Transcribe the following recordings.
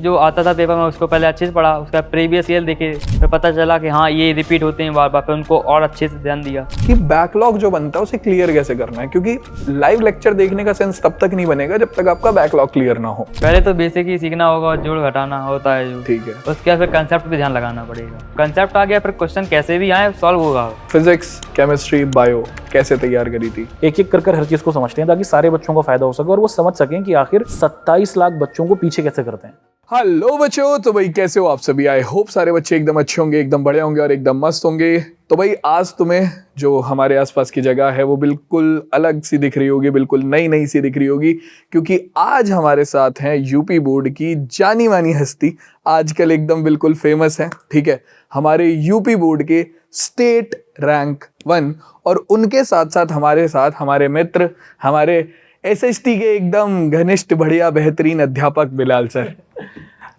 जो आता था पेपर में उसको पहले अच्छे से पढ़ा, उसका प्रीवियस ईयर देखे, फिर पता चला कि हाँ ये रिपीट होते हैं बार बार, फिर उनको और अच्छे से ध्यान दिया कि बैकलॉग जो बनता है उसे क्लियर कैसे करना है, क्योंकि लाइव लेक्चर देखने का सेंस तब तक नहीं बनेगा जब तक आपका बैकलॉग क्लियर ना हो। पहले तो बेसिक ही सीखना होगा और जोड़ घटाना होता है जो, ठीक है। उसके बाद फिर कंसेप्ट पे ध्यान लगाना पड़ेगा। कंसेप्ट आ गया फिर क्वेश्चन कैसे भी आए सॉल्व होगा। फिजिक्स, केमिस्ट्री, बायो कैसे तैयार करी थी? एक एक कर हर चीज को समझते हैं ताकि सारे बच्चों को फायदा हो सके और वो समझ सकें कि आखिर 27 लाख बच्चों को पीछे कैसे करते हैं। हेलो बच्चों, तो भाई कैसे हो आप सभी? आई होप सारे बच्चे एकदम अच्छे होंगे, एकदम बढ़िया होंगे और एकदम मस्त होंगे। तो भाई आज तुम्हें जो हमारे आसपास की जगह है वो बिल्कुल अलग सी दिख रही होगी, बिल्कुल नई नई सी दिख रही होगी, क्योंकि आज हमारे साथ हैं यूपी बोर्ड की जानी मानी हस्ती, आजकल एकदम बिल्कुल फेमस है। ठीक है, हमारे यूपी बोर्ड के स्टेट रैंक 1 और उनके साथ साथ हमारे मित्र, हमारे एसएसटी के एकदम घनिष्ठ बढ़िया बेहतरीन अध्यापक बिलाल सर।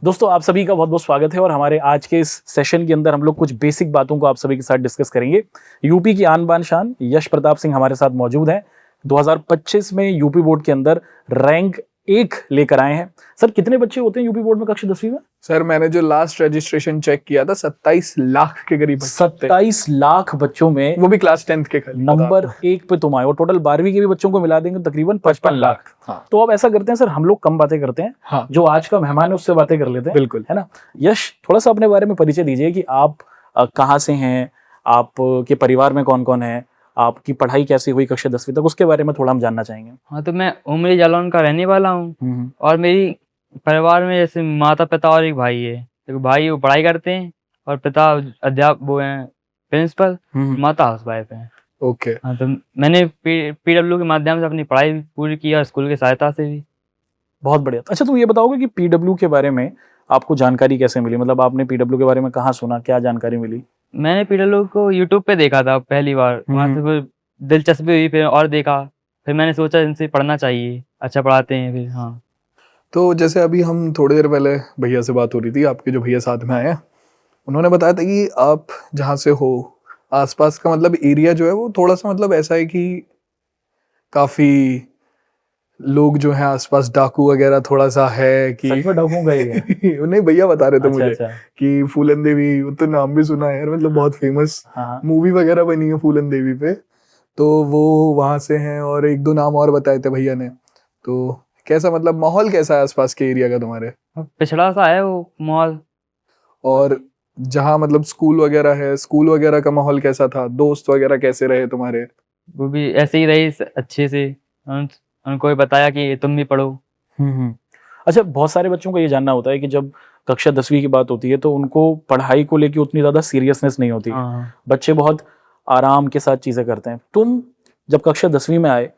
दोस्तों आप सभी का बहुत बहुत स्वागत है और हमारे आज के इस सेशन के अंदर हम लोग कुछ बेसिक बातों को आप सभी के साथ डिस्कस करेंगे। यूपी की आन बान शान यश प्रताप सिंह हमारे साथ मौजूद हैं। 2025 में यूपी बोर्ड के अंदर रैंक 1 लेकर आए हैं। सर कितने बच्चे होते हैं यूपी बोर्ड में कक्षा 10वीं में? सर मैंने जो लास्ट रजिस्ट्रेशन चेक किया था 27 लाख के करीब। 27 लाख बच्चों में वो भी क्लास 10th के खाली नंबर 1 पे तुम आए और टोटल 12वीं के भी बच्चों को मिला देंगे तकरीबन 55 लाख। हाँ। तो अब ऐसा करते हैं सर, हम लोग कम बातें करते हैं। हाँ। जो आज का मेहमान है उससे बातें कर लेते हैं। बिल्कुल, है ना। यश, थोड़ा सा अपने बारे में परिचय दीजिए कि आप कहाँ से हैं, आपके परिवार में कौन कौन है, आपकी पढ़ाई कैसी हुई कक्षा 10वीं तक, उसके बारे में थोड़ा हम जानना चाहेंगे। हाँ, तो मैं उमरी जालौन का रहने वाला हूँ और मेरी परिवार में जैसे माता पिता और एक भाई है। एक भाई वो पढ़ाई करते हैं और पिता अध्यापक वो हैं प्रिंसिपल, माता हाउसवाइफ हैं। ओके। हाँ, तो मैंने पीडब्ल्यू के माध्यम से अपनी पढ़ाई पूरी की और स्कूल की सहायता से भी। बहुत बढ़िया। अच्छा, तुम ये बताओगे कि पीडब्ल्यू के बारे में आपको जानकारी कैसे मिली? मतलब आपने पीडब्ल्यू के बारे में कहाँ सुना, क्या जानकारी मिली? मैंने पीडब्ल्यू को यूट्यूब पे देखा था पहली बार, वहाँ से फिर दिलचस्पी हुई, फिर और देखा, फिर मैंने सोचा इनसे पढ़ना चाहिए, अच्छा पढ़ाते हैं फिर। हाँ, तो जैसे अभी हम थोड़ी देर पहले भैया से बात हो रही थी, आपके जो भैया साथ में आए हैं उन्होंने बताया था कि आप जहाँ से हो आसपास का मतलब एरिया जो है वो थोड़ा सा मतलब ऐसा है कि काफी लोग जो हैं आसपास डाकू वगैरह थोड़ा सा है कि सच में डाकू गए हैं? नहीं भैया बता रहे थे मुझे अच्छा। कि फूलन देवी, वो तो नाम भी सुना है यार, मतलब बहुत फेमस हाँ। मूवी वगैरह बनी है फूलन देवी पे, तो वो वहां से हैं और एक दो नाम और बताए थे भैया ने। तो कैसा मतलब माहौल कैसा है आसपास के एरिया का तुम्हारे? पिछड़ा सा है वो माहौल। और जहाँ मतलब स्कूल वगैरह है, स्कूल वगैरह का माहौल कैसा था? दोस्त वगैरह कैसे रहे तुम्हारे? वो भी ऐसे ही रही अच्छे से, उनको भी बताया कि तुम भी पढ़ो। अच्छा, बहुत सारे बच्चों को ये जानना होता है कि जब कक्षा 10वीं की बात होती है तो उनको पढ़ाई को लेके उतनी ज्यादा सीरियसनेस नहीं होती। बच्चे बहुत आराम के साथ चीजें करते हैं। तुम जब कक्षा 10वीं में आए,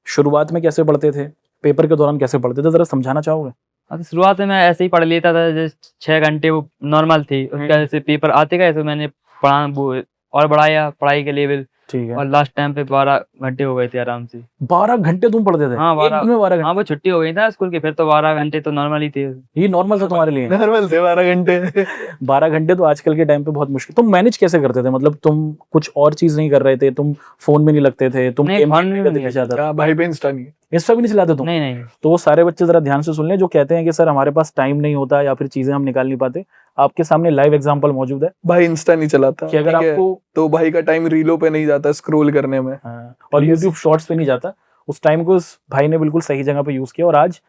शुरुआत में कैसे पढ़ते थे, पेपर के दौरान कैसे पढ़ते थे, जरा समझाना चाहोगे? हाँ, तो शुरुआत में मैं ऐसे ही पढ़ लेता था, जैसे 6 घंटे वो नॉर्मल थी। उसके जैसे पेपर आते गए तो मैंने पढ़ा वो और बढ़ाया पढ़ाई के लेवल। ठीक है। और लास्ट टाइम पे 12 घंटे हो गए थे आराम से। 12 घंटे तुम पढ़ते थे? हाँ, 12 घंटे? हाँ, वो छुट्टी हो गई था स्कूल की, फिर तो 12 घंटे तो नॉर्मल ही थे। ये नॉर्मल था तुम्हारे लिए? नॉर्मल थे 12 घंटे। 12 घंटे तो आजकल के टाइम पे बहुत मुश्किल। तुम मैनेज कैसे करते थे? मतलब तुम कुछ और चीज नहीं कर रहे थे, तुम फोन में नहीं लगते थे, तुम नहीं, फोन में नहीं चाहता? भाई पे इंस्टा नहीं है? इंस्टा भी नहीं चलाते तुम? नहीं। तो वो सारे बच्चे जरा ध्यान से सुन लें जो कहते हैं कि सर हमारे पास टाइम नहीं होता या फिर चीजें हम निकाल नहीं पाते। आपके सामने लाइव एग्जांपल मौजूद है। भाई इंस्टा नहीं चलाता कि अगर आपको तो भाई का टाइम रीलों पे नहीं जाता, स्क्रॉल करने में। हाँ, और यूट्यूब शॉर्ट्स पे नहीं जाता। उस टाइम को उस भाई ने बिल्कुल सही जगह पे यूज किया और आज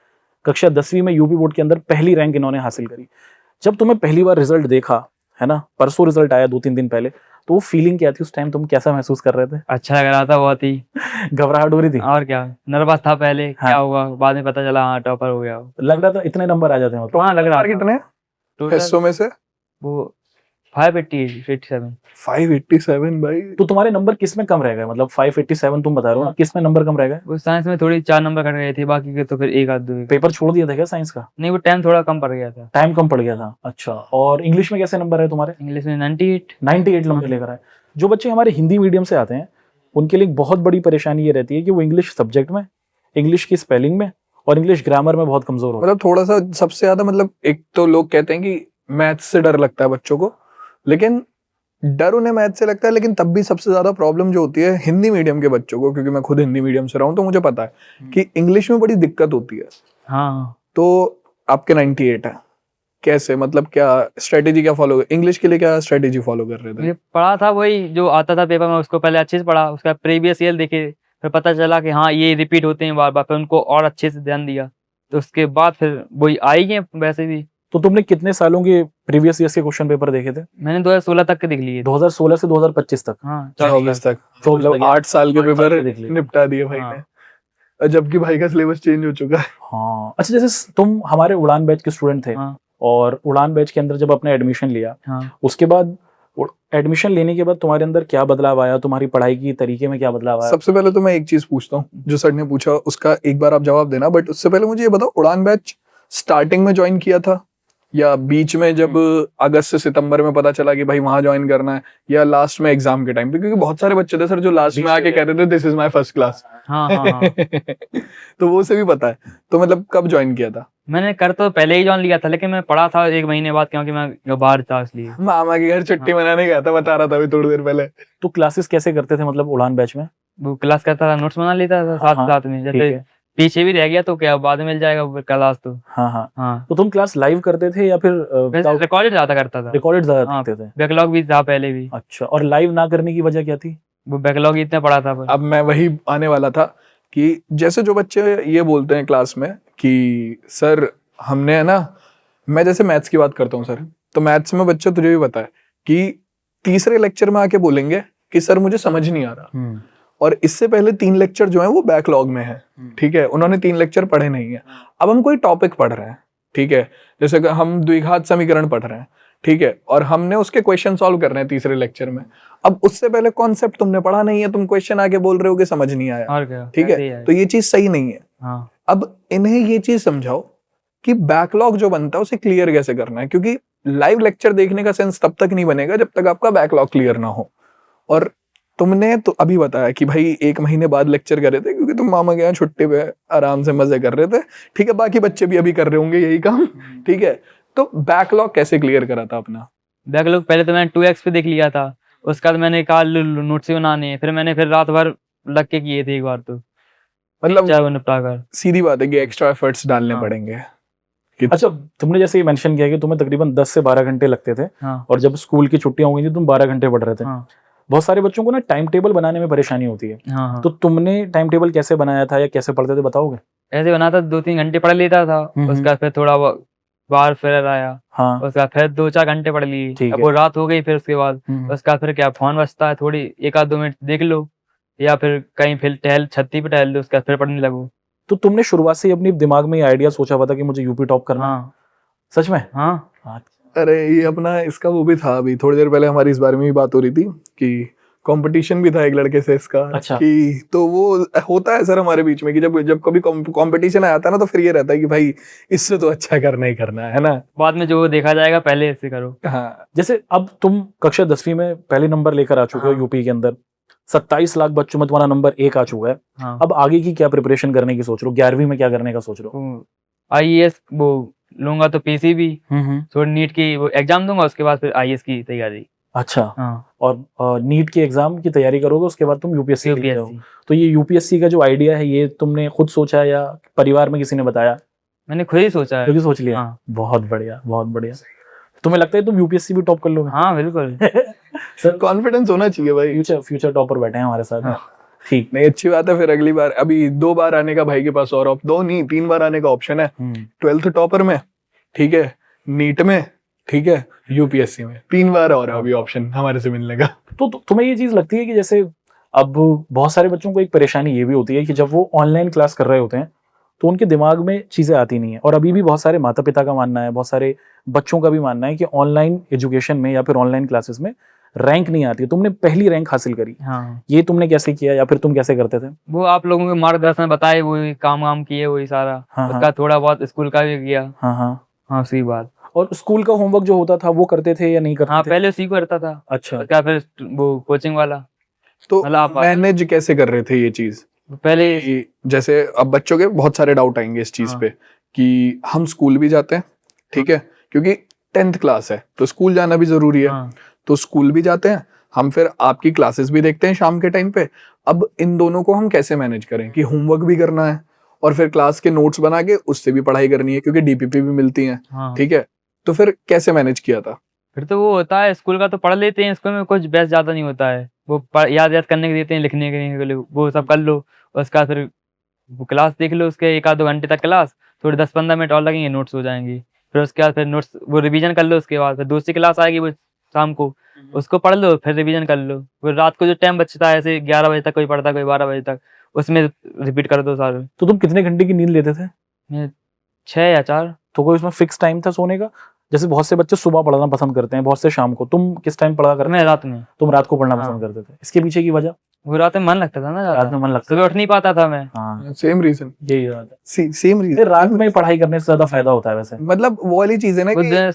कक्षा 10वीं में यूपी बोर्ड के अंदर पहली रैंक इन्होंने हासिल करी। जब तुम्हें पहली बार रिजल्ट देखा, है ना, परसों रिजल्ट आया 2-3 दिन पहले, तो वो फीलिंग क्या थी उस टाइम? तुम कैसा महसूस कर रहे थे? अच्छा लग रहा था बहुत ही। घबराहट हो रही थी? और क्या, नर्वस था पहले। हाँ। क्या हुआ बाद में पता चला, हाँ टॉपर हो गया। लग रहा था इतने नंबर आ जाते हैं? तो हाँ, लग रहा था। कितने हिस्सों में से? वो 587। 587 भाई। तो तुम्हारे नंबर किस में कम रह गए? मतलब 587 तुम बता रहे हो ना, किस में नंबर कम रह गए? वो साइंस में थोड़ी 4 नंबर कट गए थे, बाकी के तो फिर एक आध दो। पेपर छोड़ दिया था क्या साइंस का? नहीं, वो टाइम थोड़ा कम पड़ गया था। टाइम कम पड़ गया था। अच्छा, और इंग्लिश में कैसे नंबर है तुम्हारे? इंग्लिश में 98 नंबर लेकर आए। जो बच्चे हमारे हिंदी मीडियम से आते हैं उनके लिए बहुत बड़ी परेशानी ये रहती है कि वो इंग्लिश सब्जेक्ट में, इंग्लिश की स्पेलिंग में और इंग्लिश ग्रामर में बहुत कमजोर होते हैं। मतलब थोड़ा सा सबसे ज्यादा मतलब एक तो लोग कहते हैं कि मैथ्स से डर लगता है बच्चों को, लेकिन डर उन्हें मैथ से लगता है, लेकिन तब भी सबसे ज्यादा प्रॉब्लम जो होती है हिंदी मीडियम के बच्चों को, क्योंकि मैं खुद हिंदी मीडियम से रहा हूँ तो मुझे पता है कि इंग्लिश में बड़ी दिक्कत होती है। हाँ। तो आपके 98 है, कैसे, मतलब क्या स्ट्रेटेजी क्या फॉलो, इंग्लिश के लिए क्या स्ट्रेटेजी फॉलो कर रहे थे? ये पढ़ा था वही जो आता था पेपर में, उसको पहले अच्छे से पढ़ा, उसका प्रीवियस ईयर देखे, फिर पता चला कि हाँ ये रिपीट होते हैं बार बार, फिर उनको और अच्छे से ध्यान दिया, तो उसके बाद फिर वही आई है वैसे भी। तो तुमने कितने सालों के प्रीवियस ईयर्स के क्वेश्चन पेपर देखे थे? मैंने 2016 तक के देख लिए। 2016 से 2025 तक? हाँ 24 तक, 24 मतलब तक, 8 साल के 8 साल पेपर के देख लिए। निपटा दिए भाई हाँ। ने, जबकि भाई का सिलेबस चेंज हो चुका है। हाँ अच्छा, जैसे तुम हमारे उड़ान बैच के स्टूडेंट थे, हाँ और उड़ान बैच के अंदर जब आपने एडमिशन लिया, हाँ। उसके बाद एडमिशन लेने के बाद तुम्हारे अंदर क्या बदलाव आया, तुम्हारी पढ़ाई की तरीके में क्या बदलाव आया? सबसे पहले तो मैं एक चीज पूछता हूँ, जो सर ने पूछा उसका एक बार आप जवाब देना, बट उससे पहले मुझे ये बताओ, उड़ान बैच स्टार्टिंग में ज्वाइन किया था या बीच में जब अगस्त से सितंबर में पता चला कि भाई वहां ज्वाइन करना है, या लास्ट में एग्जाम के टाइम पे? क्योंकि बहुत सारे बच्चे थे सर जो लास्ट में आके कहते थे this is my first class. हाँ हाँ हाँ। तो वो से भी पता है, तो मतलब कब ज्वाइन किया था? मैंने कर तो पहले ही जॉइन लिया था, लेकिन मैं पढ़ा था 1 महीने बाद, क्योंकि मैं बाहर था इसलिए। मामा के घर छुट्टी मनाने गया था, बता रहा था अभी थोड़ी देर पहले। तो क्लासेस कैसे करते थे मतलब उड़ान बैच में? वो क्लास करता था, नोट्स बना लेता था साथ हाँ, साथ में, ठीक जैसे है। पीछे भी रह गया तो क्या बाद में मिल जाएगा वो क्लास तो। हाँ हाँ। हाँ तो तुम क्लास लाइव करते थे या फिर रिकॉर्डेड ज्यादा करता था, रिकॉर्डेड ज्यादा हाँ। देखते थे? बैकलॉग भी था पहले भी, अच्छा, और लाइव ना करने की वजह क्या थी? वो बैकलॉग ही इतना पड़ा था पर। अब मैं वही आने वाला था कि जैसे जो बच्चे ये बोलते हैं क्लास में कि सर हमने, है ना, मैं जैसे मैथ्स की बात करता हूँ सर, तो मैथ्स में बच्चे, तुझे भी पता है कि तीसरे लेक्चर में आके बोलेंगे कि सर मुझे समझ नहीं आ रहा, और इससे पहले 3 लेक्चर जो है वो बैकलॉग में है, ठीक है, उन्होंने 3 लेक्चर पढ़े नहीं है। अब हम कोई टॉपिक पढ़ रहे हैं, ठीक है, जैसे कि हम द्विघात समीकरण पढ़ रहे हैं, ठीक है, और हमने उसके क्वेश्चन सॉल्व कर रहे हैं तीसरे लेक्चर में। अब उससे पहले कॉन्सेप्ट तुमने पढ़ा नहीं है, तुम क्वेश्चन आके बोल रहे हो कि समझ नहीं आया, और क्या, ठीक ऐसे ही है, तो ये चीज सही नहीं है। हाँ अब इन्हें ये चीज समझाओ कि बैकलॉग जो बनता है उसे क्लियर कैसे करना है, क्योंकि लाइव लेक्चर देखने का सेंस तब तक नहीं बनेगा जब तक आपका बैकलॉग क्लियर ना हो। और तुमने तो अभी बताया कि भाई 1 महीने बाद लेक्चर कर रहे थे क्योंकि तुम मामा के यहाँ छुट्टी पे आराम से मजे कर रहे थे, ठीक है, बाकी बच्चे भी अभी कर रहे होंगे यही काम, ठीक है। तो बैकलॉग कैसे क्लियर करा था अपना? बैकलॉग पहले तो मैंने 2x पे देख लिया था, उसके बाद मैंने कहा नोट्स बनाने हैं, फिर रात भर लग के किए थे एक बार तो, मतलब चाहे वो निपटा कर। सीधी बात है कि एक्स्ट्रा एफर्ट्स डालने हाँ। पड़ेंगे। अच्छा, तुमने जैसे ये मेंशन किया कि तुम्हें तकरीबन 10 से 12 घंटे लगते थे, हाँ और जब स्कूल की छुट्टियां हो गई थी तुम 12 घंटे पढ़ रहे थे। हाँ बहुत सारे बच्चों को ना टाइम टेबल बनाने में परेशानी होती है, हाँ हाँ। तो तुमने टाइम टेबल कैसे बनाया था या कैसे पढ़ते थे, बताओगे? ऐसे बना था, 2-3 घंटे पढ़ लेता था, उसके बाद फिर थोड़ा बाहर फिर आया, हाँ उसके बाद फिर 2-4 घंटे पढ़ लिए। ठीक अब है। वो रात हो गई, फिर उसके बाद हम्म। उसके बाद फिर क्या, फोन बजता है, थोड़ी 1-2 मिनट देख लो, या फिर कहीं फिर छत्ती पे टहल दो, उसके बाद फिर पढ़ने लगो। तो तुमने शुरुआत से ही अपनी दिमाग में ये आइडिया सोचा हुआ था कि मुझे यूपी टॉप करना है? हाँ सच में? हाँ अरे ये अपना इसका वो भी था, अभी थोड़ी देर पहले हमारी इस बारे में भी बात हो रही थी कि कंपटीशन भी था एक लड़के से इसका। अच्छा। कि तो वो होता है सर हमारे बीच में कि जब कभी कंपटीशन आता है ना, तो फिर ये रहता है कि भाई इससे तो अच्छा करना ही करना है ना। बाद में जो देखा जाएगा, पहले इससे करो। हाँ जैसे अब तुम कक्षा 10वीं में पहले नंबर लेकर आ चुके हो हाँ। यूपी के अंदर, 27 लाख बच्चों में तुम्हारा नंबर 1 आ चुका है। हाँ अब आगे की क्या प्रिपरेशन करने की सोच रहे हो? 11वीं में क्या करने का सोच रहे हो? IAS वो लूंगा, तो PCB हम्म। थोड़ी नीट की वो एग्जाम दूंगा, उसके बाद फिर IAS की तैयारी। अच्छा, हाँ और नीट के एग्जाम की तैयारी करोगे, उसके बाद तुम यूपीएससी के लिए जाओगे। UPSC तो ये यूपीएससी का जो आइडिया है, ये तुमने खुद सोचा है या परिवार में किसी ने बताया? मैंने खुद ही सोचा है। क्योंकि सोच लिया। हाँ बहुत बढ़िया, बहुत बढ़िया। तुम्हें लगता है तुम यूपीएससी भी टॉप कर लोगे? हाँ बिल्कुल। सर कॉन्फिडेंस होना चाहिए भाई। फ्यूचर टॉपर बैठे हैं हमारे साथ। हाँ। ठीक। नहीं अच्छी बात है, फिर अगली बार, अभी 2 बार आने का भाई के पास, और 2 नहीं 3 बार आने का ऑप्शन है। 12th टॉपर में, ठीक है, नीट में, ठीक है, यूपीएससी में 3 बार और है अभी ऑप्शन हमारे से मिलने का। तो तुम्हें ये चीज लगती है कि जैसे अब बहुत सारे बच्चों को एक परेशानी ये भी होती है कि जब वो ऑनलाइन क्लास कर रहे होते हैं तो उनके दिमाग में चीजें आती नहीं है, और अभी भी बहुत सारे माता पिता का मानना है, बहुत सारे बच्चों का भी मानना है कि ऑनलाइन एजुकेशन में या फिर ऑनलाइन क्लासेस में रैंक नहीं आती है। तुमने पहली रैंक हासिल करी, हाँ ये तुमने कैसे किया या फिर तुम कैसे करते थे? वो आप लोगों के मार्गदर्शन बताए, वही काम किए, वही सारा। हाँ, उसका थोड़ा बहुत स्कूल का भी किया। हाँ हाँ। हाँ सही बात। और स्कूल का होमवर्क जो होता था वो करते थे या नहीं करते हाँ थे? पहले उसी को करता था। अच्छा। उसका फिर वो कोचिंग वाला। तो मतलब आप मैनेज कैसे कर रहे थे ये चीज? पहले कि जैसे अब बच्चों के बहुत सारे डाउट आएंगे इस चीज हाँ। पे कि हम स्कूल भी जाते हैं, ठीक है, क्योंकि 10th क्लास है तो स्कूल जाना भी जरूरी है। हाँ तो स्कूल भी जाते हैं हम, फिर आपकी क्लासेस भी देखते हैं शाम के टाइम पे। अब इन दोनों को हम कैसे मैनेज करें कि होमवर्क भी करना है और फिर क्लास के नोट्स बना के उससे भी पढ़ाई करनी है, क्योंकि डीपीपी भी मिलती हैं, हाँ ठीक है। तो फिर कैसे मैनेज किया था? फिर तो वो होता है स्कूल का तो पढ़ लेते हैं, स्कूल में कुछ बेस्ट ज्यादा नहीं होता है, वो याद करने के देते हैं, लिखने के लिए वो सब कर लो, उसके बाद फिर वो क्लास देख लो, उसके 1-2 घंटे तक क्लास, थोड़ी 10-15 मिनट और लगेंगे, नोट्स हो जाएंगे। फिर उसके बाद फिर नोट्स वो रिवीजन कर लो, उसके बाद फिर दूसरी क्लास आएगी वो शाम को, उसको पढ़ लो, फिर रिवीजन कर लो, फिर रात को जो टाइम बचता है ऐसे 11 बजे तक कोई पढ़ता है, कोई 12 बजे तक, उसमें रिपीट कर दो सारे। तो तुम कितने घंटे की नींद लेते थे? मैं 6 या 4। तो कोई उसमें फिक्स टाइम था सोने का? जैसे बहुत से बच्चे सुबह पढ़ना पसंद करते हैं, बहुत से शाम को, तुम किस टाइम पढ़ा करते? मैं रात में। तुम रात को पढ़ना हाँ। पसंद करते थे, इसके पीछे की वजह? वो रात में मन लगता था ना रात ज्यादा, में मन लगता सुबह उठ नहीं पाता था मैं। हाँ, सेम रीजन, यही बात है। Same reason. फिर रात में पढ़ाई करने से ज्यादा फायदा होता है वैसे। मतलब वो वाली चीज है ना खुद कि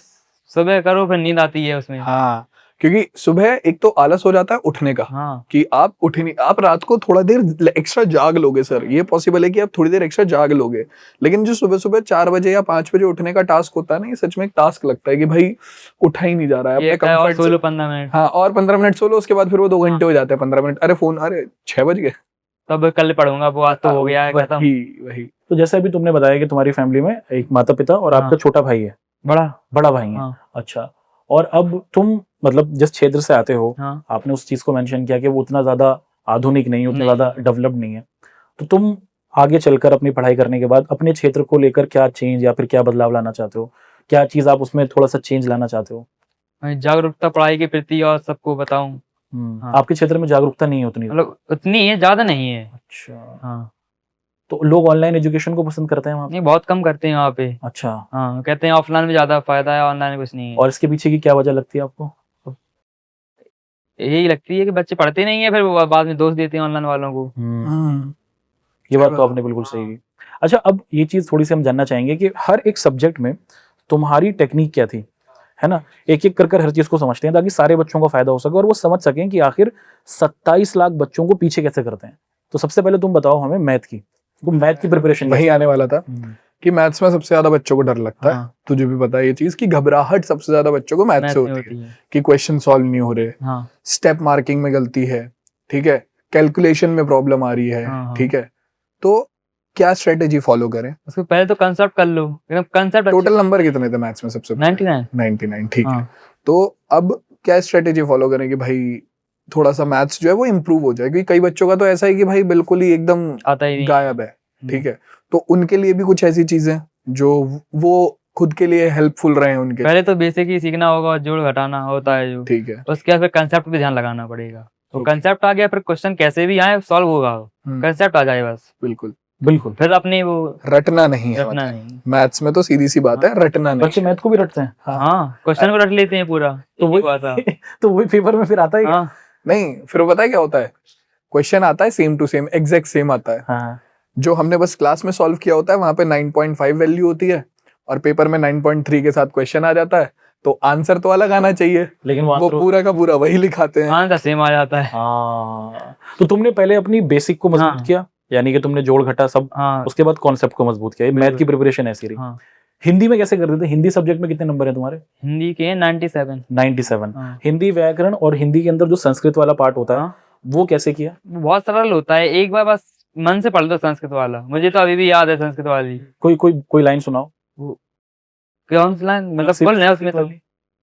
सुबह करो फिर नींद आती है उसमें। हाँ, क्योंकि सुबह एक तो आलस हो जाता है उठने का, हाँ कि आप उठे नहीं, आप रात को थोड़ा देर एक्स्ट्रा जाग लोगे सर, ये पॉसिबल है कि आप थोड़ी देर एक्स्ट्रा जाग लोगे, लेकिन जो सुबह सुबह 4 बजे या 5 बजे उठने का टास्क होता है ना, ये सच में एक टास्क लगता है कि भाई उठा ही नहीं जा रहा है ये अपने क्या, और कंफर्ट सो से। लो 15 मिनट, हाँ, और 15 मिनट सो लो, उसके बाद फिर वो 2 घंटे हो जाते हैं, 15 मिनट, अरे फोन, अरे 6 बज गए, तब कल पढ़ूंगा, वो आज तो हो गया है खत्म। वही। तो जैसे अभी तुमने बताया कि तुम्हारी फैमिली में एक माता पिता और हाँ। आपका छोटा भाई है, बड़ा भाई है। हाँ अच्छा, और अब तुम मतलब जिस क्षेत्र से आते हो, हाँ आपने उस चीज को मेंशन किया कि वो उतना ज्यादा आधुनिक नहीं है, उतना नहीं। ज्यादा डेवलप्ड नहीं है, तो तुम आगे चलकर अपनी पढ़ाई करने के बाद अपने क्षेत्र को लेकर क्या चेंज या फिर क्या बदलाव लाना चाहते हो? क्या चीज आप उसमें थोड़ा सा चेंज लाना चाहते हो? मैं जागरूकता पढ़ाई के प्रति और सबको बताऊं। हाँ। आपके क्षेत्र में जागरूकता नहीं है उतनी? मतलब उतनी है, ज्यादा नहीं है। अच्छा, हाँ तो लोग ऑनलाइन एजुकेशन को पसंद करते हैं वहाँ पे? नहीं, बहुत कम करते हैं वहाँ पे। अच्छा, हाँ, कहते हैं ऑफलाइन में ज्यादा फायदा है, ऑनलाइन में कुछ नहीं है। और इसके पीछे की क्या वजह लगती है आपको? यही लगती है कि बच्चे पढ़ते नहीं है, फिर वो बाद में दोष देते हैं ऑनलाइन वालों को। ये बात तो आपने बिल्कुल सही की। अच्छा, अब ये चीज थोड़ी सी हम जानना चाहेंगे कि हर एक सब्जेक्ट में तुम्हारी टेक्निक क्या थी, है ना? एक एक कर हर चीज को समझते हैं ताकि सारे बच्चों को फायदा हो सके और वो समझ सकें कि आखिर 27 लाख बच्चों को पीछे कैसे करते हैं। तो सबसे पहले तुम बताओ हमें मैथ की, तुम मैथ की प्रिपरेशन वही आने वाला था कि मैथ्स में सबसे ज्यादा बच्चों को डर लगता है। हाँ। तुझे भी पता है ये चीज कि घबराहट सबसे ज्यादा बच्चों को मैथ मैथ से में होती है, है। कि क्वेश्चन सॉल्व नहीं हो रहे, हाँ स्टेप मार्किंग में गलती है, ठीक है, कैलकुलेशन में प्रॉब्लम आ रही है, हाँ। ठीक है। तो क्या स्ट्रेटेजी फॉलो करें? उसको पहले तो कंसेप्ट कर लो, एकदम कंसेप्ट। टोटल नंबर कितने थे मैथ्स में सबसे? 99। 99, ठीक है। हाँ। तो अब क्या स्ट्रेटेजी फॉलो करें कि भाई थोड़ा सा मैथ्स जो है वो इम्प्रूव हो जाए, क्योंकि कई बच्चों का तो ऐसा है कि भाई बिल्कुल ही एकदम आता ही नहीं। गायब है, ठीक है। तो उनके लिए भी कुछ ऐसी चीजें जो वो खुद के लिए हेल्पफुल रहे उनके, पहले तो बेसिक ही सीखना होगा, और जोड़ घटाना होता है जो, ठीक है। उसके बाद फिर कंसेप्ट पे ध्यान लगाना पड़ेगा। तो Okay. कंसेप्ट आ गया, फिर क्वेश्चन कैसे भी आए सॉल्व होगा, कंसेप्ट आ जाए बस, बिल्कुल बिल्कुल। फिर अपनी वो रटना नहीं है, रटना मतलब नहीं। मैथ्स में तो सीधी सी बात है, रटना नहीं। बच्चे मैथ को भी रटते हैं? हाँ, क्वेश्चन को रट लेते हैं पूरा, तो वो आता। तो वही पेपर में फिर आता है क्या? हाँ नहीं, फिर वो पता है क्या होता है, क्वेश्चन आता है same to same, exact same आता है, हाँ। जो हमने बस क्लास में सॉल्व किया होता है वहां पे 9.5 वैल्यू होती है, और पेपर में 9.3 के साथ क्वेश्चन आ जाता है, तो आंसर तो अलग आना चाहिए, लेकिन वो पूरा का पूरा वही लिखाते हैं। आंसर सेम आ जाता है। हाँ, तो तुमने पहले अपनी बेसिक को मजबूत हाँ। किया, यानी कि तुमने जोड़ घटा सब, हाँ उसके बाद कॉन्सेप्ट को मजबूत किया। मैथ की प्रिपरेशन ऐसी रही। हाँ। हिंदी में कैसे करते थे? हिंदी सब्जेक्ट में कितने नंबर है तुम्हारे? हिंदी के 97। 97। हाँ। हिंदी व्याकरण और हिंदी के अंदर जो संस्कृत वाला पार्ट होता है हाँ। वो कैसे किया? वो बहुत सरल होता है, एक बार बस मन से पढ़ लो संस्कृत वाला, मुझे तो अभी भी याद है संस्कृत वाली। कोई लाइन सुनाओ। कौन सी लाइन, मतलब बोल रहे हैं उसमें तो,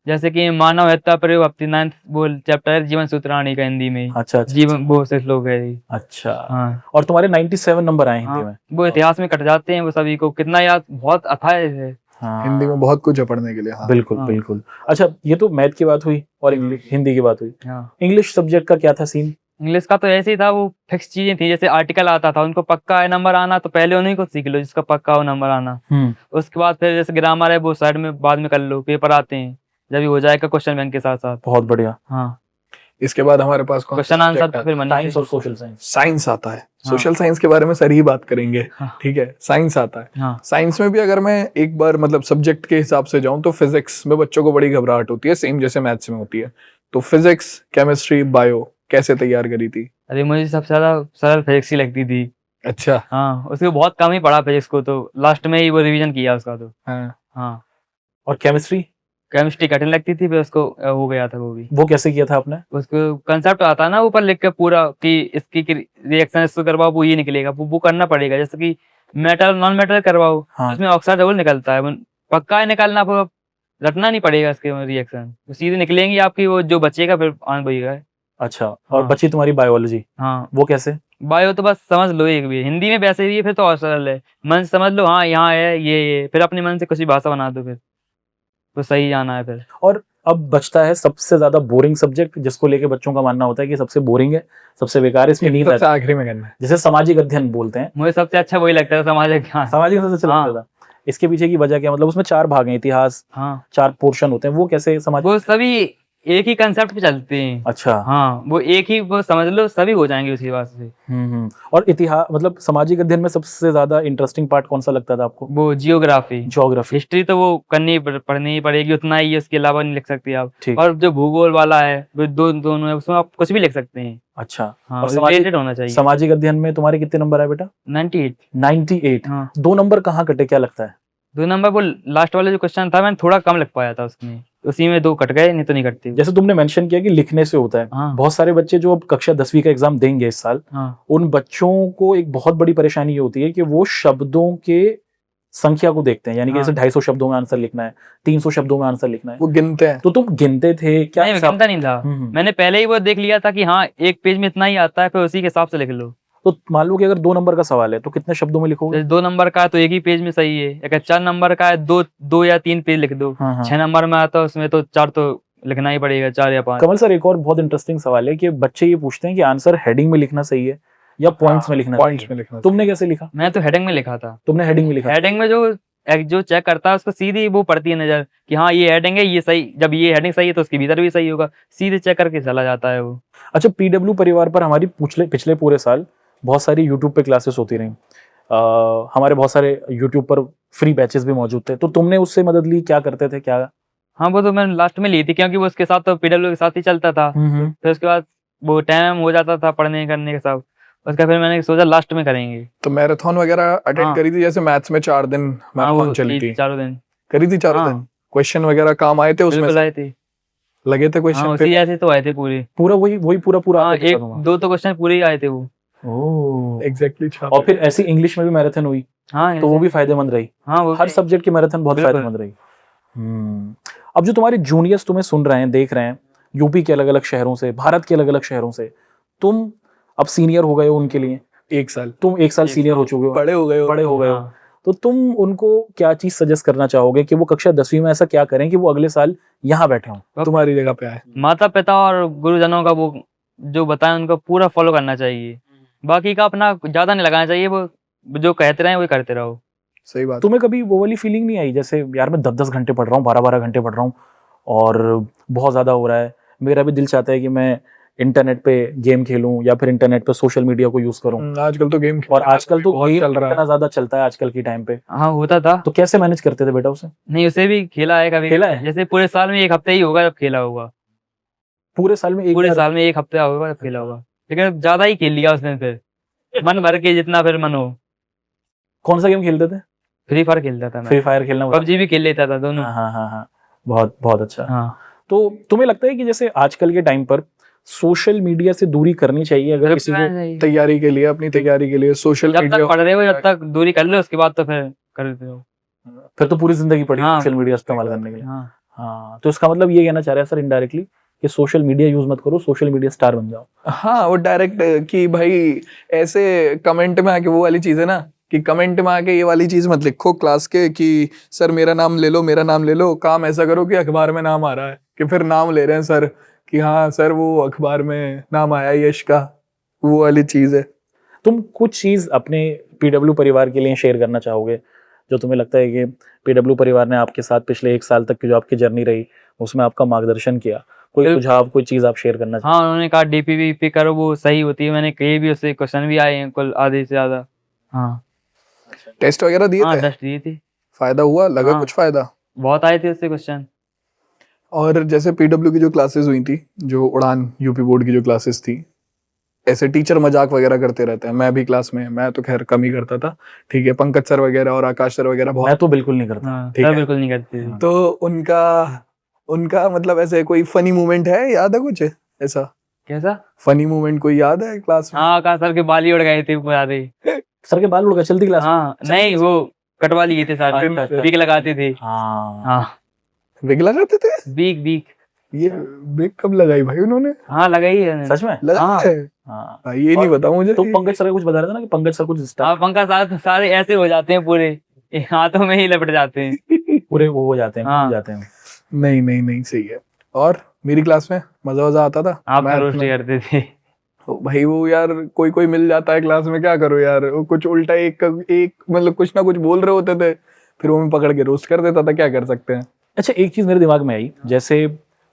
जैसे कि मानव हत्या प्रयोग अपनी 9th बोल चैप्टर जीवन सूत्राणी का हिंदी में। अच्छा, जीवन वो से श्लोक है ये। अच्छा। हाँ। और तुम्हारे 97 नंबर आए हिंदी में? हाँ, वो इतिहास में कट जाते हैं वो सभी को, कितना याद, बहुत अथाह है। हाँ, हिंदी में बहुत कुछ है पढ़ने के लिए। हाँ। बिल्कुल हाँ। बिल्कुल। अच्छा, ये तो मैथ की बात हुई और हिंदी की बात हुई। हाँ। इंग्लिश सब्जेक्ट का क्या था सीन? इंग्लिश का तो ऐसे ही था, वो फिक्स चीजें थी, जैसे आर्टिकल आता था, उनको पक्का है नंबर आना, तो पहले उन्हीं को सीख लो जिसका पक्का हो नंबर आना। उसके बाद फिर जैसे ग्रामर है वो साइड में बाद में कर लो, पेपर आते हैं जब हो जाएगा क्वेश्चन बैंक के साथ साथ। बहुत बढ़िया। हाँ, इसके बाद हमारे पास क्वेश्चन आंसर तो फिर मन साइंस और सोशल साइंस। साइंस आता है। हाँ। सोशल साइंस के बारे में सर ही बात करेंगे, हाँ। ठीक है। साइंस आता है। हाँ। साइंस में भी अगर मैं एक बार मतलब सब्जेक्ट के हिसाब से जाऊं तो फिजिक्स में बच्चों को बड़ी घबराहट होती है, सेम जैसे मैथ्स में होती है। तो फिजिक्स, केमिस्ट्री, बायो कैसे तैयार करी थी? अरे मुझे सबसे ज्यादा सरल फिजिक्स ही लगती थी। अच्छा। हाँ, उसको बहुत कम ही पढ़ा फिजिक्स को, तो लास्ट में ही वो रिवीजन किया उसका तो। हाँ। हाँ। और केमिस्ट्री? केमिस्ट्री कठिन लगती थी, फिर उसको हो गया था वो भी। वो कैसे किया था आपने? उसको कंसेप्ट आता है ना ऊपर लिख के पूरा, कि इसकी रिएक्शन इसको करवाओ वो ये निकलेगा, वो करना पड़ेगा। जैसे कि मेटल नॉन मेटल करवाओ, हाँ। उसमें ऑक्साइड डबल निकलता है, पक्का है निकालना, रटना नहीं पड़ेगा इसके रिएक्शन, सीधे निकलेंगी आपकी, वो जो बचेगा फिर वही है। अच्छा, और हाँ। बची तुम्हारी बायोलॉजी, हाँ, वो कैसे? बायो तो बस समझ लो एक भी, हिंदी में वैसे भी है, फिर तो और सरल है, मन से समझ लो हाँ यहाँ है ये, फिर अपने मन से कुछ भी भाषा बना दो, फिर तो सही जाना है फिर। और अब बचता है सबसे ज्यादा बोरिंग सब्जेक्ट, जिसको लेके बच्चों का मानना होता है कि सबसे बोरिंग है, सबसे बेकार है, इसमें नींद सबसे आती है, आखिरी में करना है। जिसे सामाजिक अध्ययन बोलते हैं। मुझे सबसे अच्छा वही लगता है, समाज विज्ञान। सामाजिक सबसे अच्छा हाँ। लगता था। इसके पीछे की वजह क्या, मतलब उसमें 4 भाग हैं, इतिहास, हाँ, 4 पोर्शन होते हैं, वो कैसे समाज? वो सभी एक ही कंसेप्ट पे चलते हैं। अच्छा। हाँ, वो एक ही, वो समझ लो सभी हो जाएंगे उसी बात से। और इतिहास मतलब सामाजिक अध्ययन में सबसे ज्यादा इंटरेस्टिंग पार्ट कौन सा लगता था आपको? वो जियोग्राफी, ज्योग्राफी। हिस्ट्री तो वो पढ़नी ही पड़ेगी, उतना ही है, उसके अलावा नहीं लिख सकते आप। ठीक। और जो भूगोल वाला है वो दोनों है, उसमें आप कुछ भी लिख सकते हैं। अच्छा। हाँ, और सामाजिक रिलेटेड होना चाहिए। सामाजिक अध्ययन में तुम्हारे कितने नंबर आए बेटा? 98। 98। हाँ, 2 नंबर कहाँ कटे, क्या लगता है? 2 नंबर वो लास्ट वाला जो क्वेश्चन था, मैंने थोड़ा कम लिख पाया था उसमें, उसी में 2 कट गए, नहीं तो नहीं कटते। जैसे तुमने मेंशन किया कि लिखने से होता है, हाँ। बहुत सारे बच्चे जो अब कक्षा 10वीं का एग्जाम देंगे इस साल, हाँ, उन बच्चों को एक बहुत बड़ी परेशानी ये होती है कि वो शब्दों के संख्या को देखते हैं, यानी कि हाँ। जैसे 250 शब्दों में आंसर लिखना है, 300 शब्दों में आंसर लिखना है, वो गिनते हैं। तो तुम गिनते थे क्या? नहीं, हिसाब- गिनता नहीं था। हम्म। मैंने पहले ही वो देख लिया था कि हाँ एक पेज में इतना ही आता है, फिर उसी के हिसाब से लिख लो। तो मान लो कि अगर 2 नंबर का सवाल है तो कितने शब्दों में लिखोगे? जैसे 2 नंबर का है तो एक ही पेज में सही है, अगर 4 नंबर का है 2 या 3 पेज लिख दो। हाँ, हाँ। 6 नंबर में आता है उसमें तो 4 तो लिखना ही पड़ेगा, 4 या 5। कमल सर, एक और बहुत इंटरेस्टिंग सवाल है कि बच्चे ये पूछते हैं कि आंसर हेडिंग में लिखना सही है या पॉइंट्स में लिखना पॉइंट्स चाहिए? में लिखना। तुमने कैसे लिखा? मैं तो हेडिंग में लिखा था। तुमने हेडिंग में लिखा? हेडिंग में जो चेक करता है उसको सीधी वो पड़ती है नजर कि हाँ ये हेडिंग है, ये सही, जब ये हेडिंग सही है तो उसके भीतर भी सही होगा, सीधे चेक करके चला जाता है वो। अच्छा, पीडब्ल्यू परिवार पर हमारी पिछले पूरे साल बहुत सारी यूट्यूब पे क्लासेस होती रही, हमारे बहुत सारे यूट्यूब पर फ्री बैचेस भी मौजूद थे, तो तुमने उससे मदद ली, क्या करते थे क्या? हाँ, वो तो मैंने लास्ट में ली थी, क्योंकि वो उसके साथ तो पीडब्ल्यू के साथ ही चलता था। फिर उसके बाद वो टाइम हो जाता था पढ़ने करने के साथ, उसका फिर मैंने सोचा लास्ट में करेंगे। तो मैराथन वगैरह अटेंड हाँ। करी थी, जैसे मैथ्स में 4 दिन हाँ, वो मैराथन चली थी, चारों दिन करी थी 4 हाँ। दिन। क्वेश्चन वगैरह काम आए थे उसमें बिल्कुल से? आए थे। लगे थे हाँ, क्वेश्चन उसी ऐसे तो आए थे पूरे। पूरा वही पूरा हाँ, आते थे 1-2 तो क्वेश्चन पूरे ही आए थे वो। ओह। एग्जैक्टली। और फिर ऐसी इंग्लिश में भी मैराथन हुई, हाँ, तो वो भी फायदेमंद रही। हाँ, वो हर सब्जेक्ट की मैराथन बहुत बिल्कुल। फायदेमंद रही। अब जो तुम्हारे जूनियर्स तुम्हें सुन रहे हैं, देख रहे हैं, यूपी के अलग अलग शहरों से, भारत के अलग अलग शहरों से, तुम अब सीनियर हो गए हो उनके लिए, 1 साल तुम 1 साल सीनियर हो चुके हो, बड़े हो गए हो। बड़े हो गए हो, हाँ। तो तुम उनको क्या चीज सजेस्ट करना चाहोगे कि वो कक्षा 10वीं में ऐसा क्या करें कि वो अगले साल यहाँ बैठे हों? तुम्हारी जगह पे आए। माता पिता और गुरुजनों का वो जो बताएं उनको पूरा फॉलो करना चाहिए, बाकी का अपना ज्यादा नहीं लगाना चाहिए, वो जो कहते रहे वही करते रहो। सही बात। तुम्हें कभी वो वाली फीलिंग नहीं आई जैसे यार मैं 10-10 घंटे पढ़ रहा हूँ, 12-12 घंटे पढ़ रहा हूँ और बहुत ज्यादा हो रहा है, मेरा भी दिल चाहता है कि मैं इंटरनेट पे गेम खेलूं या फिर इंटरनेट पे सोशल मीडिया को यूज करूं, आजकल तो गेम और आजकल तो बहुत गेम चल रहा है। इतना ज्यादा चलता है आजकल की टाइम पे, हाँ, होता था। तो कैसे मैनेज करते थे बेटा उसे? नहीं, उसे भी खेला है कभी। खेला है? जैसे पूरे साल में 1 हफ्ते ही होगा जब खेला होगा, पूरे साल में एक पूरे बार? साल में 1 हफ्ते होगा जब खेला होगा, लेकिन ज्यादा ही खेल लिया उसने, फिर मन भर के जितना फिर मन हो। कौन सा गेम खेलते थे? फ्री फायर खेलता था फ्री मैं, फायर खेलना? पबजी भी खेल लेता था, दोनों। हाँ, बहुत बहुत अच्छा। हाँ, तो तुम्हें लगता है कि जैसे आजकल के टाइम पर सोशल मीडिया से दूरी करनी चाहिए अगर किसी को तैयारी के लिए, अपनी तैयारी के लिए सोशल जब तक मीडिया? पढ़ रहे हो जब तक दूरी कर लो, उसके बाद तो फिर कर देते हो। फिर तो पूरी जिंदगी पड़ी हाँ। सोशल मीडिया इस्तेमाल करने के लिए। हाँ, हाँ, तो इसका मतलब ये कहना चाह रहे हैं सर इनडायरेक्टली कि सोशल मीडिया यूज मत करो, सोशल मीडिया स्टार बन जाओ। हाँ, वो डायरेक्ट कि भाई ऐसे कमेंट में आके वो वाली चीज है ना, कि कमेंट में आके ये वाली चीज मत लिखो क्लास के कि सर मेरा नाम ले लो, मेरा नाम ले लो। काम ऐसा करो कि अखबार में नाम आ रहा है, कि फिर नाम ले रहे हैं सर कि हाँ सर वो अखबार में नाम आया यश का, वो वाली चीज है। तुम कुछ चीज अपने पीडब्ल्यू परिवार के लिए शेयर करना चाहोगे जो तुम्हें लगता है कि पीडब्ल्यू परिवार ने आपके साथ पिछले 1 साल तक की जो आपकी जर्नी रही उसमें आपका मार्गदर्शन किया, कोई सुझाव, कोई चीज आप शेयर करना हाँ, उन्होंने कहा डीपीवीपी करो, वो सही होती है। मैंने कही भी, उससे क्वेश्चन भी आए हैं कुल आधे से ज्यादा। हाँ, टेस्ट वगैरह दिए हाँ, थे? टेस्ट दिए थे। फायदा हुआ? लगा हाँ। कुछ फायदा? बहुत आए थे उससे क्वेश्चन। और जैसे पीडब्ल्यू की जो क्लासेस हुई थी, जो उड़ान यूपी बोर्ड की जो क्लासेस थी, ऐसे टीचर मजाक वगैरह करते रहते हैं, मैं भी क्लास में, मैं तो खैर कम ही करता था, ठीक है, पंकज सर वगैरह और आकाश सर वगैरह मैं बहुत, तो बिल्कुल नहीं करता। हाँ, ठीक सर है। बिल्कुल नहीं करते थे। तो उनका मतलब ऐसे कोई फनी मोमेंट है, याद है कुछ ऐसा कैसा? फनी मोमेंट कोई याद है क्लास में? हाँ, आकाश सर के बाल ही उड़ गए थे ऊपर आधे। सर के बाल उड़ गए चलती क्लास में? हाँ, नहीं वो कटवा लिए थे सर, अच्छा, अच्छा। पीक लगाते थे। हाँ, हाँ, विग लगाते थे? Beak beak. ये विग कब लगाई भाई उन्होंने? हाँ लगाई है सच में? लगाई हाँ। है? हाँ। भाई ये नहीं और पता मुझे। तो पंकज सर का कुछ बता रहे थे ना कि पंकज सर कुछ हाँ पंखा सारे ऐसे हो जाते हैं पूरे, ये हाथों में ही लपट जाते हैं। पूरे वो हो जाते हैं, हाँ। घूम जाते हैं। नहीं नहीं नहीं, सही है। और मेरी क्लास में मजा आता था आप मैथ रोस्ट में। करते थे। तो भाई वो यार कोई कोई मिल जाता है क्लास में, क्या करो यार, वो कुछ उल्टा एक मतलब कुछ ना कुछ बोल रहे होते थे, फिर वो मैं पकड़ के रोस्ट कर देता था, क्या कर सकते हैं। अच्छा, एक चीज मेरे दिमाग में आई, जैसे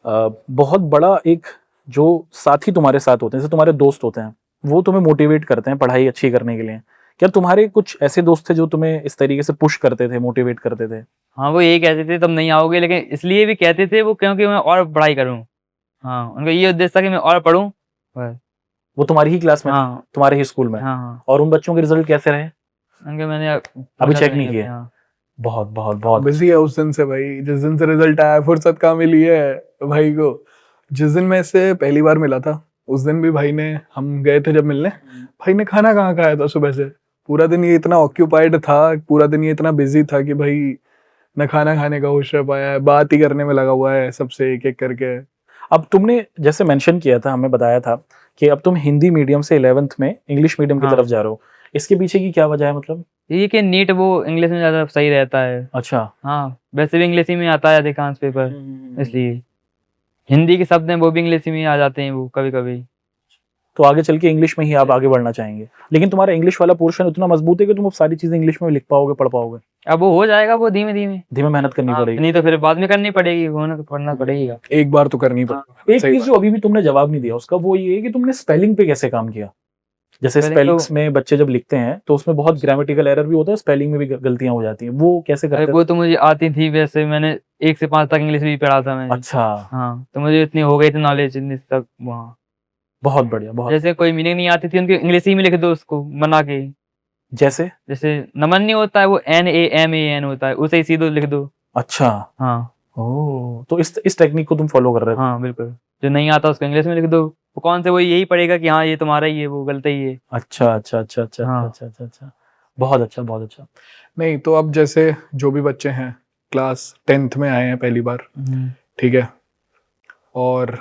बहुत बड़ा एक जो साथी तुम्हारे साथ होते हैं, जैसे तुम्हारे दोस्त होते हैं, वो तुम्हें मोटिवेट करते हैं पढ़ाई अच्छी करने के लिए। क्या तुम्हारे कुछ ऐसे दोस्त थे जो तुम्हें इस तरीके से पुश करते थे, मोटिवेट करते थे? हाँ वो यही कहते थे तुम नहीं आओगे, लेकिन इसलिए भी कहते थे वो क्योंकि मैं और पढ़ाई करूँ। हाँ उनका ये उद्देश्य था कि मैं और पढ़ूँ बस। वो तुम्हारी ही क्लास में थे, हाँ तुम्हारे ही स्कूल में? हाँ हाँ। और उन बच्चों के रिजल्ट कैसे रहे? उनके मैंने अभी चेक नहीं किए। किए? हाँ। बहुत बहुत बहुत बिजी है उस दिन से भाई, जिस दिन से रिजल्ट आया, फुर्सत कहाँ मिली है भाई को। जिस दिन मैं इससे पहली बार मिला था उस दिन भी भाई ने, हम गए थे जब मिलने, भाई ने खाना कहाँ खाया था सुबह से। पूरा दिन ये इतना ऑक्यूपाइड था, पूरा दिन ये इतना बिजी था कि भाई न खाना खाने का होश रह पाया है, बात ही करने में लगा हुआ है सबसे एक एक करके। अब तुमने जैसे मेंशन किया था, हमें बताया था कि अब तुम हिंदी मीडियम से 11th में इंग्लिश मीडियम की हाँ। तरफ जा रहे हो, इसके पीछे की क्या वजह है मतलब? ये कि नीट वो इंग्लिश में ज्यादा सही रहता है। अच्छा। हाँ वैसे भी इंग्लिश ही में आता है अधिकांश पेपर, इसलिए हिंदी के शब्द हैं वो भी इंग्लिश में आ जाते हैं वो कभी कभी। तो आगे चल के इंग्लिश में ही आप आगे बढ़ना चाहेंगे, लेकिन तुम्हारा इंग्लिश वाला पोर्शन उतना मजबूत है कि तुम अब सारी चीजें इंग्लिश में लिख पाओगे, पढ़ पाओगे? अब वो हो जाएगा वो धीमे धीमे। धीमे मेहनत करनी हाँ, पड़ेगी। नहीं तो फिर बाद में करनी पड़ेगी, होना तो पढ़ना पड़ेगा। एक बार तो करनी पड़ेगी। एक सही चीज बात। जो अभी भी तुमने जवाब नहीं दिया उसका, वो ये है कि तुमने स्पेलिंग पे कैसे काम किया। जैसे Spelling स्पेलिंग्स में बच्चे जब लिखते हैं तो उसमें बहुत ग्रामेटिकल एरर भी होता है, स्पेलिंग में भी गलतियां हो जाती हैं, वो कैसे अरे करते वो तो मुझे आती थी, वैसे मैंने 1 से 5 तक इंग्लिश भी पढ़ा था मैंने। अच्छा, हाँ तो मुझे इतनी हो गई थी नॉलेज इतनी तक वहाँ। बहुत बढ़िया, बहुत। जैसे कोई मीनिंग नहीं आती थी उनकी, इंग्लिश ही में लिख दो उसको बना के। जैसे जैसे नमन नहीं होता है, वो NAMAN होता है, उसे ही सीधे लिख दो। अच्छा, हाँ ओह, तो इस टेक्निक को तुम फॉलो कर रहे थे? हाँ बिल्कुल, जो नहीं आता उसको इंग्लिश में लिख दो, वो कौन से वो यही पढ़ेगा कि हाँ ये तुम्हारा ही है, वो गलत ही है। अच्छा अच्छा अच्छा अच्छा हाँ। अच्छा अच्छा अच्छा, बहुत अच्छा बहुत अच्छा। नहीं तो अब जैसे जो भी बच्चे हैं क्लास 10th में आए हैं पहली बार, ठीक है, और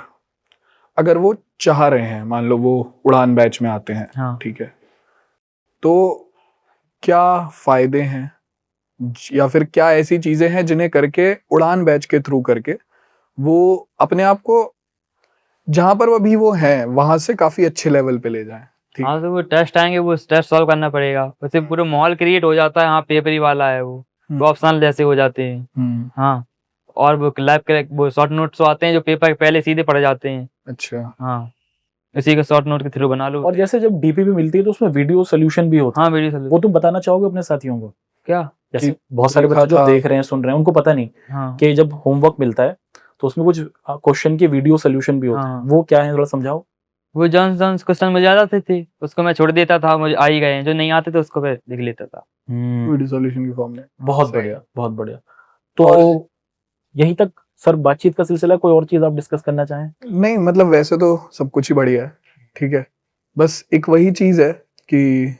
अगर वो चाह रहे हैं, मान लो वो उड़ान बैच में आते हैं, हाँ ठीक है, तो क्या फायदे हैं या फिर क्या ऐसी चीजें हैं जिन्हें करके उड़ान बैच के थ्रू करके वो अपने आप को जहां पर अभी वो हैं वहां से काफी अच्छे लेवल पे ले जाएं? ठीक। हाँ तो वो टेस्ट आएंगे, वो टेस्ट सॉल्व करना पड़ेगा, वैसे पूरा माहौल क्रिएट हो जाता है। हाँ पेपर ही वाला है वो, तो ऑप्शनल जैसे हो जाते हैं। हाँ और वो लैब वो शॉर्ट नोट्स आते हैं जो पेपर के पहले सीधे पढ़ जाते हैं। अच्छा। हाँ इसी को शॉर्ट नोट के थ्रू बना लो। और जैसे जब डीपीपी मिलती है तो उसमें वीडियो सोल्यूशन भी होता है, हाँ वीडियो सॉल्व वो तुम बताना चाहोगे अपने साथियों को? क्या? जैसे कि बहुत सारे देखा बच्चे जो था। देख रहे हैं, सुन रहे हैं, उनको पता नहीं हाँ कि जब होमवर्क मिलता है तो उसमें कुछ क्वेश्चन के वीडियो सोल्यूशन भी होते हैं, हाँ। वो क्या है थोड़ा समझाओ। वो जॉन्स जॉन्स क्वेश्चन मुझे आ जाते थे, उसको मैं छोड़ देता था, मुझे आ ही गए हैं, जो नहीं आते थे उसको फिर लिख लेता था। वीडियो सॉल्यूशन की फॉर्म में। बहुत सही। बढ़िया, बहुत बढ़िया। तो यहीं तक सर बातचीत का सिलसिला, कोई और चीज आप डिस्कस करना चाहें? नहीं मतलब वैसे तो सब कुछ ही बढ़िया है, ठीक है, बस एक वही चीज है कि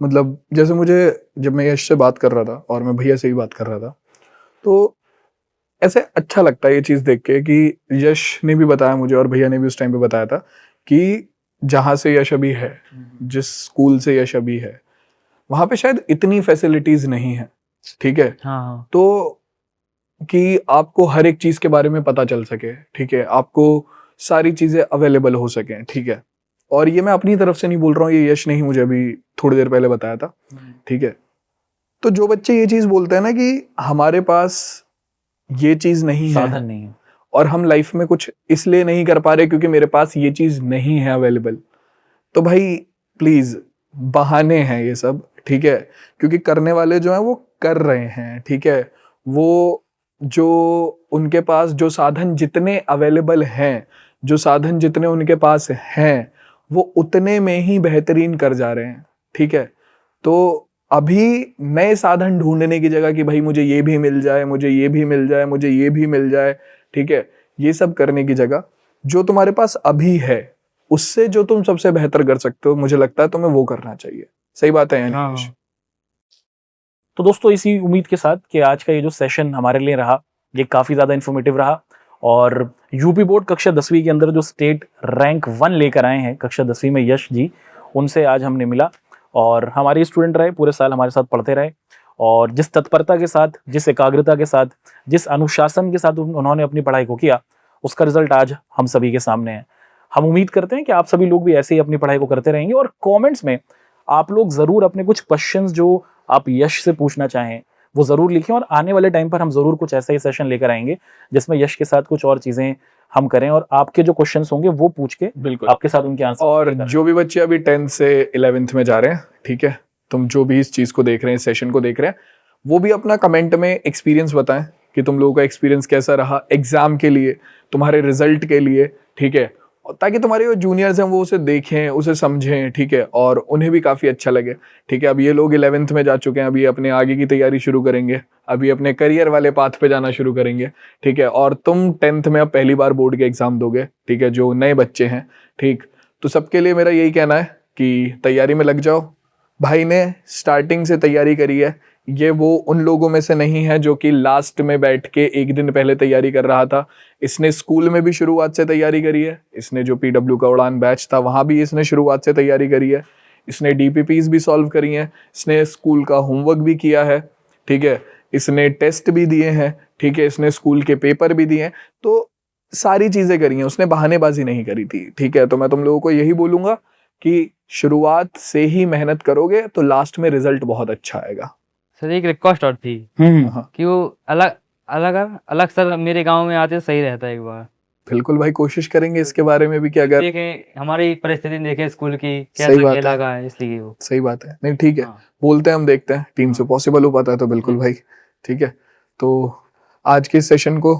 मतलब जैसे मुझे जब मैं यश से बात कर रहा था और मैं भैया से भी बात कर रहा था, तो ऐसे अच्छा लगता है ये चीज देख के कि यश ने भी बताया मुझे और भैया ने भी उस टाइम पे बताया था कि जहाँ से यश अभी है, जिस स्कूल से यश अभी है, वहाँ पे शायद इतनी फैसिलिटीज नहीं है, ठीक है, हाँ तो कि आपको हर एक चीज के बारे में पता चल सके, ठीक है, आपको सारी चीजें अवेलेबल हो सके, ठीक है। और ये मैं अपनी तरफ से नहीं बोल रहा हूँ, ये यश ने ही मुझे अभी थोड़ी देर पहले बताया था, ठीक है। तो जो बच्चे ये चीज बोलते हैं ना कि हमारे पास ये चीज नहीं है, साधन नहीं है, और हम लाइफ में कुछ इसलिए नहीं कर पा रहे क्योंकि मेरे पास ये चीज नहीं है अवेलेबल, तो भाई प्लीज बहाने हैं ये सब, ठीक है, क्योंकि करने वाले जो हैं वो कर रहे हैं, ठीक है। वो जो उनके पास जो साधन जितने अवेलेबल हैं, जो साधन जितने उनके पास हैं, वो उतने में ही बेहतरीन कर जा रहे हैं, ठीक है। तो अभी नए साधन ढूंढने की जगह कि भाई मुझे ये भी मिल जाए, मुझे ये भी मिल जाए, मुझे ये भी मिल जाए, ठीक है, ये सब करने की जगह जो तुम्हारे पास अभी है उससे जो तुम सबसे बेहतर कर सकते हो, मुझे लगता है तुम्हें वो करना चाहिए। सही बात है या नहीं? तो दोस्तों इसी उम्मीद के साथ कि आज का ये जो सेशन हमारे लिए रहा ये काफ़ी ज़्यादा इन्फॉर्मेटिव रहा। और यूपी बोर्ड कक्षा 10वीं के अंदर जो स्टेट रैंक 1 लेकर आए हैं कक्षा 10वीं में यश जी, उनसे आज हमने मिला और हमारे स्टूडेंट रहे, पूरे साल हमारे साथ पढ़ते रहे और जिस तत्परता के साथ, जिस एकाग्रता के साथ, जिस अनुशासन के साथ उन्होंने अपनी पढ़ाई को किया, उसका रिजल्ट आज हम सभी के सामने है। हम उम्मीद करते हैं कि आप सभी लोग भी ऐसे ही अपनी पढ़ाई को करते रहेंगे और कमेंट्स में आप लोग ज़रूर अपने कुछ क्वेश्चंस जो आप यश से पूछना चाहें वो ज़रूर लिखें और आने वाले टाइम पर हम ज़रूर कुछ ऐसा ही सेशन लेकर आएंगे जिसमें यश के साथ कुछ और चीज़ें हम करें और आपके जो क्वेश्चंस होंगे वो पूछ के बिल्कुल आपके साथ उनके आंसर। और जो भी बच्चे अभी 10th से 11th में जा रहे हैं, ठीक है, तुम जो भी इस चीज को देख रहे हैं, सेशन को देख रहे हैं, वो भी अपना कमेंट में एक्सपीरियंस बताएं कि तुम लोगों का एक्सपीरियंस कैसा रहा एग्जाम के लिए, तुम्हारे रिजल्ट के लिए, ठीक है, और ताकि तुम्हारे जो जूनियर्स हैं वो उसे देखें, उसे समझें, ठीक है, और उन्हें भी काफ़ी अच्छा लगे, ठीक है। अब ये लोग 11th में जा चुके हैं, अभी अपने आगे की तैयारी शुरू करेंगे, अभी अपने करियर वाले पाथ पे जाना शुरू करेंगे, ठीक है, और तुम 10th में अब पहली बार बोर्ड के एग्जाम दोगे, ठीक है, जो नए बच्चे हैं, ठीक, तो सबके लिए मेरा यही कहना है कि तैयारी में लग जाओ। भाई ने स्टार्टिंग से तैयारी करी है, ये वो उन लोगों में से नहीं है जो कि लास्ट में बैठ के एक दिन पहले तैयारी कर रहा था। इसने स्कूल में भी शुरुआत से तैयारी करी है, इसने जो PW का उड़ान बैच था वहाँ भी इसने शुरुआत से तैयारी करी है, इसने DPPs भी सॉल्व करी हैं, इसने स्कूल का होमवर्क भी किया है, ठीक है, इसने टेस्ट भी दिए हैं, ठीक है, इसने स्कूल के पेपर भी दिए हैं, तो सारी चीज़ें करी हैं, उसने बहानेबाजी नहीं करी थी, ठीक है। तो मैं तुम लोगों को यही बोलूँगा कि शुरुआत से ही मेहनत करोगे तो लास्ट में रिजल्ट बहुत अच्छा आएगा। सर एक रिक्वेस्ट और थी हाँ, कि वो अलग अलग अलग सर मेरे गांव में आते सही रहता है एक बार। बिल्कुल भाई, कोशिश करेंगे इसके बारे में भी कि अगर देखें हमारी परिस्थिति देखें स्कूल की सही कैसा बात है। खेला का है, इसलिए वो सही बात है, नहीं ठीक है, हाँ। बोलते हैं हम, देखते हैं टीम से पॉसिबल हो पाता है तो बिल्कुल भाई, ठीक है। तो आज के सेशन को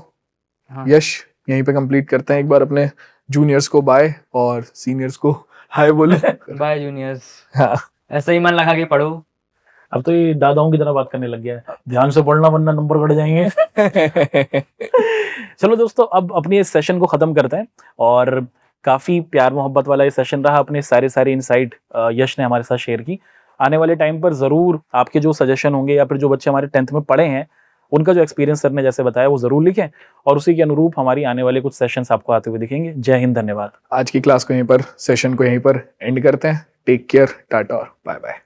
हाँ। यश यहीं पे कंप्लीट करते हैं। एक बार अपने जूनियर्स को बाय और सीनियर्स को हाय बोले। बाय जूनियर्स, हाँ, ऐसा ही मन लगा के पढ़ो। अब तो ये दादाओं की तरह बात करने लग गया है, ध्यान से पढ़ना वरना नंबर कट जाएंगे। चलो दोस्तों, अब अपनी इस सेशन को खत्म करते हैं और काफी प्यार मोहब्बत वाला ये सेशन रहा। अपने सारे इनसाइट यश ने हमारे साथ शेयर की। आने वाले टाइम पर जरूर आपके जो सजेशन होंगे या फिर जो बच्चे हमारे 10th में पढ़े हैं उनका जो एक्सपीरियंस सर ने जैसे बताया वो जरूर लिखें और उसी के अनुरूप हमारी आने वाले कुछ सेशंस आपको आते हुए दिखेंगे। जय हिंद, धन्यवाद। आज की क्लास को यहीं पर, सेशन को यहीं पर एंड करते हैं। टेक केयर, टाटा और बाय बाय।